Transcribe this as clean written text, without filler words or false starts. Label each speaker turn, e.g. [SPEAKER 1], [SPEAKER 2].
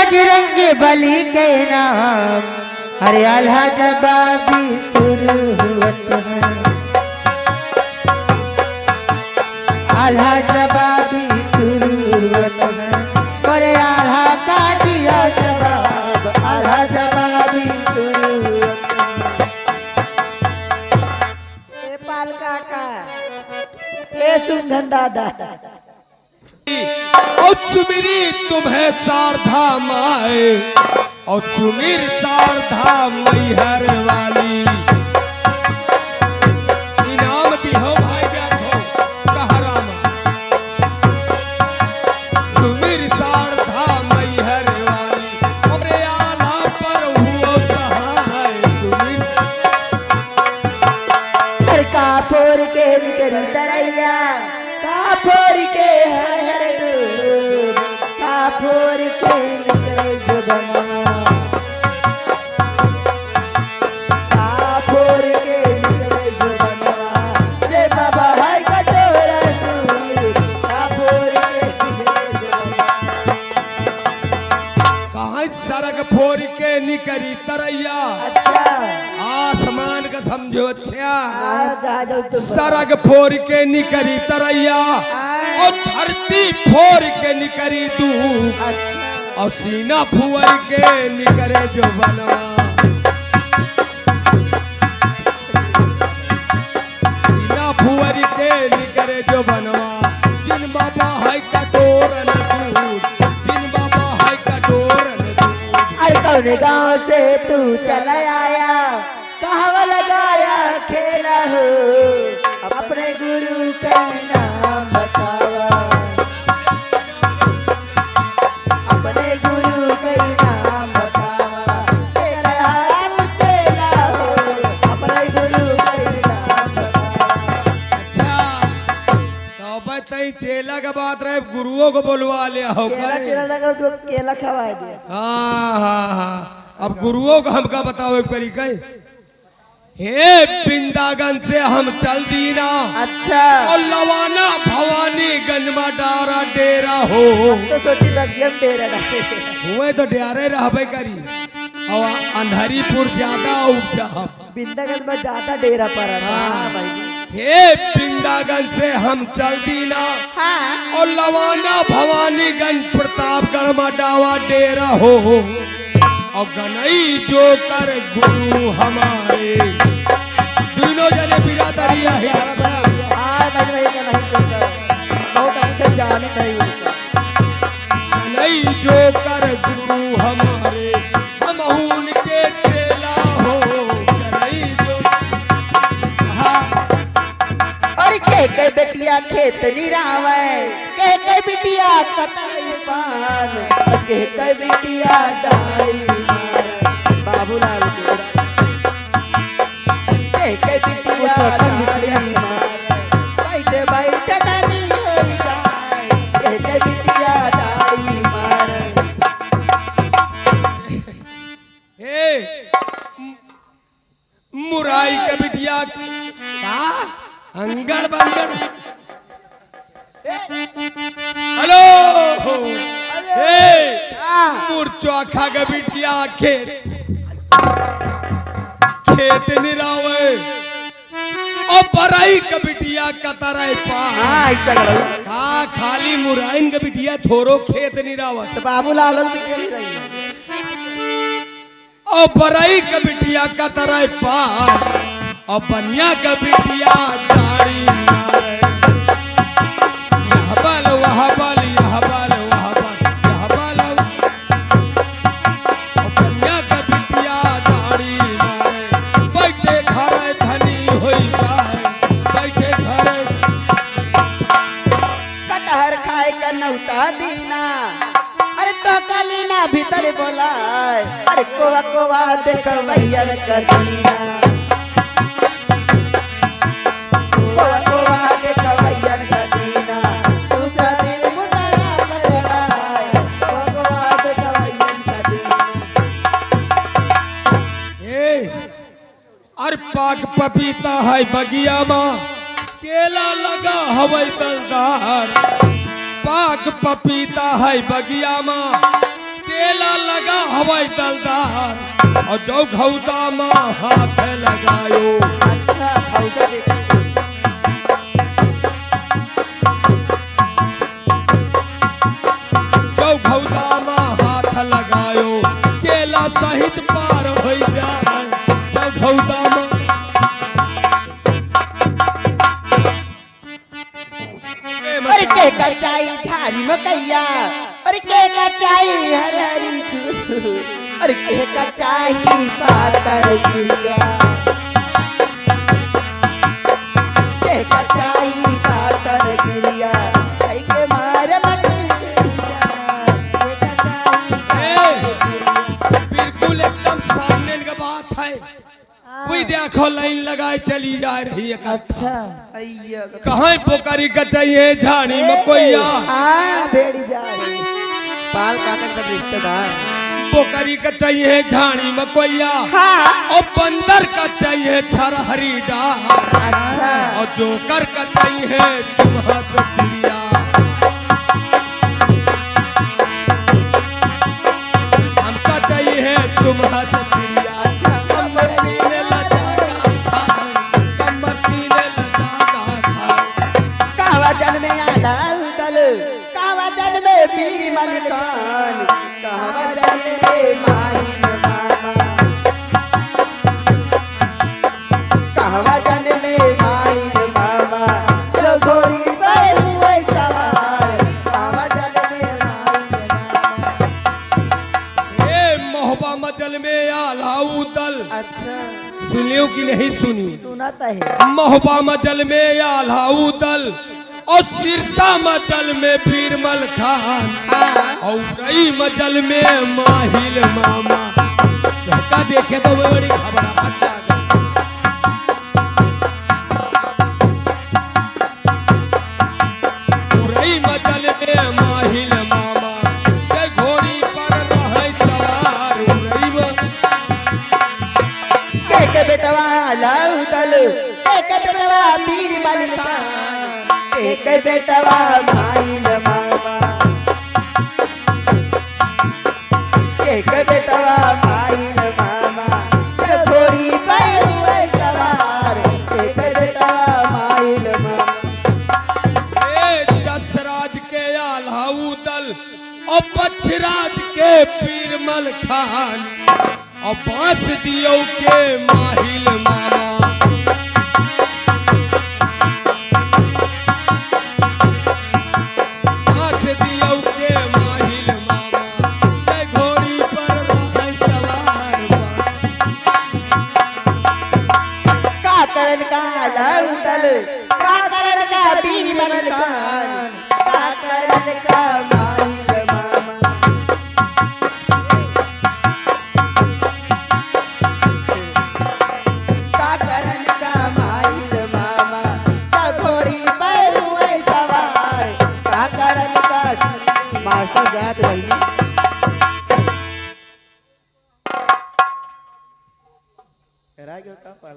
[SPEAKER 1] बजरंग बली के नाम, अरे आल्हा जवाबी शुरुआत है, आल्हा जवाबी शुरुआत है, अरे आल्हा का दिया जवाब, आल्हा जवाबी शुरुआत है। पाल काका, ए सुंदर दादा,
[SPEAKER 2] और सुमिरी तुम्हें शारदा माए, और सुमिर शारदा मैहर वाली। इनाम दी हो भाई देखो कहरामा, सुमिर शारदा मैहर वाली, और आला पर हुआ सहाय सुमिर।
[SPEAKER 1] कापुर के निकरी तरैया, कापुर के हर हर दूर, कापुर के निकरे जुगनवा, कापुर के निकरे जुगनवा, जे बाबा है कटोरा दूर, कापुर के निकरे जुगनवा।
[SPEAKER 2] कहाँ सड़क फोड़ के निकरी तरैया,
[SPEAKER 1] अच्छा
[SPEAKER 2] आसमान का समझो अच्छा,
[SPEAKER 1] जा जाओ तुम।
[SPEAKER 2] सड़क फोड़ के निकरी तरैया, और धरती फोड़ के निकरी धूप,
[SPEAKER 1] अच्छा
[SPEAKER 2] और सीना फुअर के निकरे जो बनवा, सीना फुअर के निकरे जो बनवा, जिन बाबा है कटोरन दूध, जिन बाबा है कटोरन दूध।
[SPEAKER 1] अरे कौन गाँव से तू चला आया, कहाँ लगाया खेला हो, अपने गुरु का नाम बतावा, अपने गुरु का नाम बतावा, तेरा हाल चला हो, अपने गुरु का नाम बतावा।
[SPEAKER 2] अच्छा तो बताई चेला का बात रहे, गुरुओं को बोलवा लिया हो
[SPEAKER 1] केला केला लगा तो केला खवा दिया।
[SPEAKER 2] हाँ हाँ हाँ, अब गुरुओं को हमका बताओ एक तरीका। हे वृंदावन से हम चल दीना,
[SPEAKER 1] अच्छा
[SPEAKER 2] और लवाना भवानी गंज में डारा डेरा हो,
[SPEAKER 1] तो सोची बगियम तेरा डाले,
[SPEAKER 2] हुए तो डेरे रहबे करी, और अंधारीपुर ज्यादा उपजा।
[SPEAKER 1] बिंदागंज में ज्यादा डेरा पड़ा था।
[SPEAKER 2] हाँ।
[SPEAKER 1] भाई
[SPEAKER 2] हे वृंदावन से हम चल दीना,
[SPEAKER 1] हाँ
[SPEAKER 2] और लवाना भवानी गंज प्रतापगढ़ में डावा डेरा हो, और गनई जो कर गुरु हमारे, तीनों जने बिरादरिया ही रक्षा।
[SPEAKER 1] हाँ भाई का नहीं चलता, बहुत अच्छे जाने नहीं उनका।
[SPEAKER 2] गनई जो कर गुरु हमारे, हम उनके चेला हो, गनई जो। हाँ
[SPEAKER 1] और के बेटिया खेत निरावे, के बेटिया कतई पान, के बेटिया डाई मार, बाबूलाल के बेटिया डाई मार, बैठे बैठे डाली होई जाए, के बेटिया डाई मार।
[SPEAKER 2] हे मुराई के बिटिया का अंगड़ बंगड़। हेलो हे मुरचौखा के बिटिया खेत खेत निरावे, और बराई के बिटिया कतराई पा।
[SPEAKER 1] हाँ
[SPEAKER 2] का खाली मुराइन के बिटिया थोरो खेत निरावत,
[SPEAKER 1] तो बाबूलाल बेटिया नहीं रही,
[SPEAKER 2] और बराई के बिटिया कतराई पार, और बनिया के बिटिया दाढ़ी मारे। यह बल वह बल, यह बल वह बल, यह बल, और बनिया के बिटिया दाढ़ी मारे। बैठे घर धनी होई जाए, बैठे घर।
[SPEAKER 1] कटहर खाए का नौता दीना, अरे तो कलीना भीतर बोला, अरे कोवा कोवा देख भैया कर दीना, कोवा कोवा देख भैया कर दीना, दूसरा दिन मुदरा करना, कोवा कोवा देख भैया कर दीना।
[SPEAKER 2] और पाक पपीता है बगिया माँ, केला लगा हवई दलदार। पाक पपीता है बगिया माँ, केला लगा हवाई दलदार और जो घौदा माँ हाथ लगायो।
[SPEAKER 1] अच्छा खौदा देखो
[SPEAKER 2] जो घौदा माँ हाथ लगायो केला सहित पार हो जाए। जो घौदा माँ
[SPEAKER 1] अरे के कचाई झारी मकैया अरे के कचाई हर हरी अरे के कचाई पातर गिरिया के कचाई पातर गिरिया कई के मार मन
[SPEAKER 2] बिल्कुल एकदम सामने का बात है। कोई देखो लाइन लगाए चली जा रही है।
[SPEAKER 1] अच्छा
[SPEAKER 2] कहाँ पोकारी का चाहिए झाड़ी मकोइया।
[SPEAKER 1] हाँ भेड़ी जा रही पाल काटक का रिश्तेदार
[SPEAKER 2] पोकारी का चाहिए झाड़ी मकोइया।
[SPEAKER 1] हाँ
[SPEAKER 2] और बंदर का चाहिए छरहरी डार।
[SPEAKER 1] अच्छा
[SPEAKER 2] और जोकर का चाहिए तुम्हारा सतिरिया। हमका चाहिए तुम्हारा सतिरिया। कमर तीने लचाका खाए, कमर तीने लचाका खाए।
[SPEAKER 1] कहवा जन में आला उदल कहवा जन में पीर मलकान कहवा जन में माहिन मामा कहवा जन में माहिन मामा जो घोड़ी पर हुए सवार कहवा जन में माहिन मामा।
[SPEAKER 2] ए मोहबा मचल में आला उदल।
[SPEAKER 1] अच्छा
[SPEAKER 2] सुनियो कि नहीं सुनी।
[SPEAKER 1] सुनाता है
[SPEAKER 2] मोहबा मचल में आला उदल और सिरसा मचल में बीरमल खान और रई मचल में माहिल मामा। धक्का देखे तो मैं बड़ी घबराहट आ गई। रई मचल में माहिल मामा जय घोड़ी पर रहे सवार। रई में
[SPEAKER 1] के बेटवा लाउदल के बेटवा पीर मलकान एक बेटवा माहिल मामा एक बेटवा माहिल मामा जो घोड़ी पर हुए सवार एक बेटवा माहिल मामा।
[SPEAKER 2] ए दशराज के आल्हाऊ दल और पक्षराज के पीरमल खान और बांस दियो के माहिल मामा। बांस दियो के माहिल मामा जय घोड़ी पर रहे सवार।
[SPEAKER 1] का करन का लाउदल का करन का पीर मलकान का करन का माहिल मामा। का करन का माहिल मामा का घोड़ी पर हुए सवार का करन का मास्टर जात रही करा गया का पाल